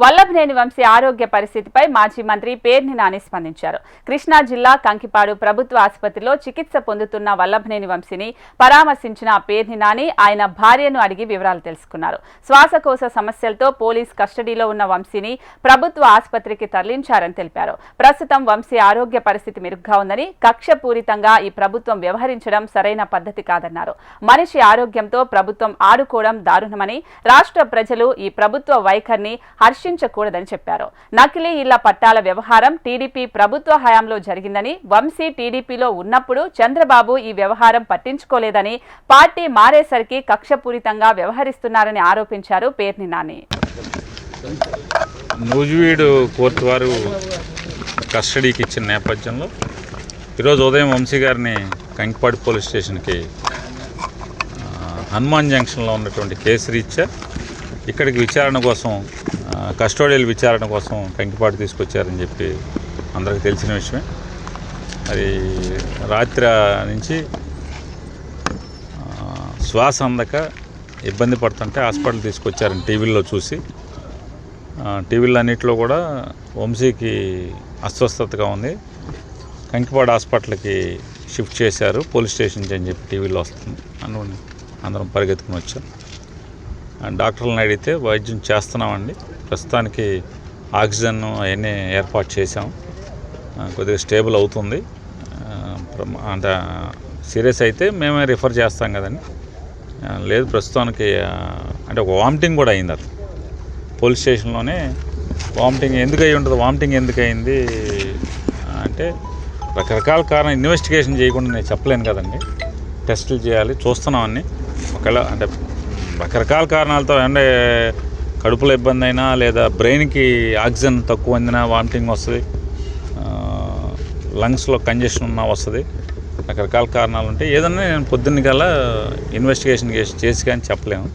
వల్లభనేని వంశీ ఆరోగ్య పరిస్థితిపై మాజీ మంత్రి పేర్ని నాని స్పందించారు. కృష్ణా జిల్లా కంకిపాడు ప్రభుత్వ ఆసుపత్రిలో చికిత్స పొందుతున్న వల్లభనేని వంశీని పరామర్శించిన పేర్ని నాని ఆయన భార్యను అడిగి వివరాలు తెలుసుకున్నారు. శ్వాసకోశ సమస్యలతో పోలీస్ కస్టడీలో ఉన్న వంశీని ప్రభుత్వ ఆసుపత్రికి తరలించారని తెలిపారు. ప్రస్తుతం వంశీ ఆరోగ్య పరిస్థితి మెరుగ్గా ఉందని, కక్షపూరితంగా ఈ ప్రభుత్వం వ్యవహరించడం సరైన పద్ధతి కాదన్నారు. మనిషి ఆరోగ్యంతో ప్రభుత్వం ఆడుకోవడం దారుణమని, రాష్ట్ర ప్రజలు ఈ ప్రభుత్వ వైఖరిని హర్షించకూడదని చెప్పారు. నకిలీ ఇళ్ల పట్టాల వ్యవహారం టీడీపీ ప్రభుత్వ హయాంలో జరిగిందని, వంశీ టీడీపీలో ఉన్నప్పుడు చంద్రబాబు ఈ వ్యవహారం పట్టించుకోలేదని, పార్టీ మారేసరికి కక్షపూరితంగా వ్యవహరిస్తున్నారని ఆరోపించారు పేర్ని నాని. నూజివీడు కోర్టు వారు కస్టడీకి ఇచ్చిన నేపథ్యంలో ఈరోజు ఉదయం వంశీ గారిని కంకిపాడు పోలీస్ స్టేషన్కి హనుమాన్ జంక్షన్లో ఉన్నటువంటి కేసు రీత్యా ఇక్కడికి విచారణ కోసం, కస్టోడియల్ విచారణ కోసం కంకిపాడు తీసుకొచ్చారని చెప్పి అందరికీ తెలిసిన విషయమే. మరి రాత్రి నుంచి శ్వాస అందక ఇబ్బంది పడుతుంటే హాస్పిటల్ తీసుకొచ్చారని టీవీల్లో చూసి, టీవీలు అన్నింటిలో కూడా వంశీకి అస్వస్థతగా ఉంది, కంకిపాడు హాస్పిటల్కి షిఫ్ట్ చేశారు పోలీస్ స్టేషన్కి అని చెప్పి టీవీలో వస్తుంది. అందరం పరిగెత్తుకుని వచ్చాం. డాక్టర్లను అడిగితే వైద్యం చేస్తున్నామండి, ప్రస్తుతానికి ఆక్సిజన్ అవన్నీ ఏర్పాటు చేసాం, కొద్దిగా స్టేబుల్ అవుతుంది, అంత సీరియస్ అయితే మేమే రిఫర్ చేస్తాం కదండి. లేదు ప్రస్తుతానికి అంటే ఒక వామిటింగ్ కూడా అయింది. అది పోలీస్ స్టేషన్లోనే వామిటింగ్ ఎందుకు అయి ఉంటుంది, వామిటింగ్ ఎందుకు అయింది అంటే రకరకాల కారణం ఇన్వెస్టిగేషన్ చేయకుండా నేను చెప్పలేను కదండి. టెస్టులు చేయాలి, చూస్తున్నామని. ఒకవేళ అంటే రకరకాల కారణాలతో అంటే కడుపులో ఇబ్బంది అయినా లేదా బ్రెయిన్కి ఆక్సిజన్ తక్కువ అందినా వామిటింగ్ వస్తుంది, లంగ్స్లో కంజెషన్ ఉన్నా వస్తుంది, రకరకాల కారణాలు ఉంటాయి. ఏదన్నా నేను పొద్దున్న కల్లా ఇన్వెస్టిగేషన్ చేసి కానీ చెప్పలేము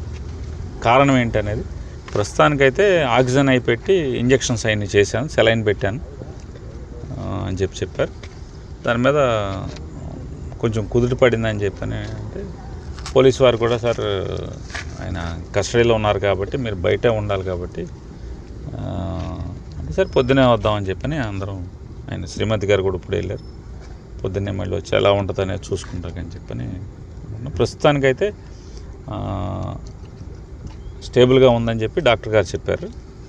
కారణం ఏంటనేది. ప్రస్తుతానికైతే ఆక్సిజన్ అయి పెట్టి ఇంజెక్షన్స్ అవన్నీ చేశాను, సెలైన్ పెట్టాను అని చెప్పారు. దాని మీద కొంచెం కుదుట పడిందని చెప్పని అంటే పోలీసు వారు కూడా సార్ ఆయన కస్టడీలో ఉన్నారు కాబట్టి మీరు బయటే ఉండాలి కాబట్టి అంటే సార్ పొద్దునే వద్దామని చెప్పని అందరం, ఆయన శ్రీమతి గారు కూడా ఇప్పుడు వెళ్ళారు, పొద్దున్నే మళ్ళీ వచ్చి ఎలా ఉంటుంది అనేది చూసుకుంటాకని చెప్పని. ప్రస్తుతానికైతే స్టేబుల్గా ఉందని చెప్పి డాక్టర్ గారు చెప్పారు.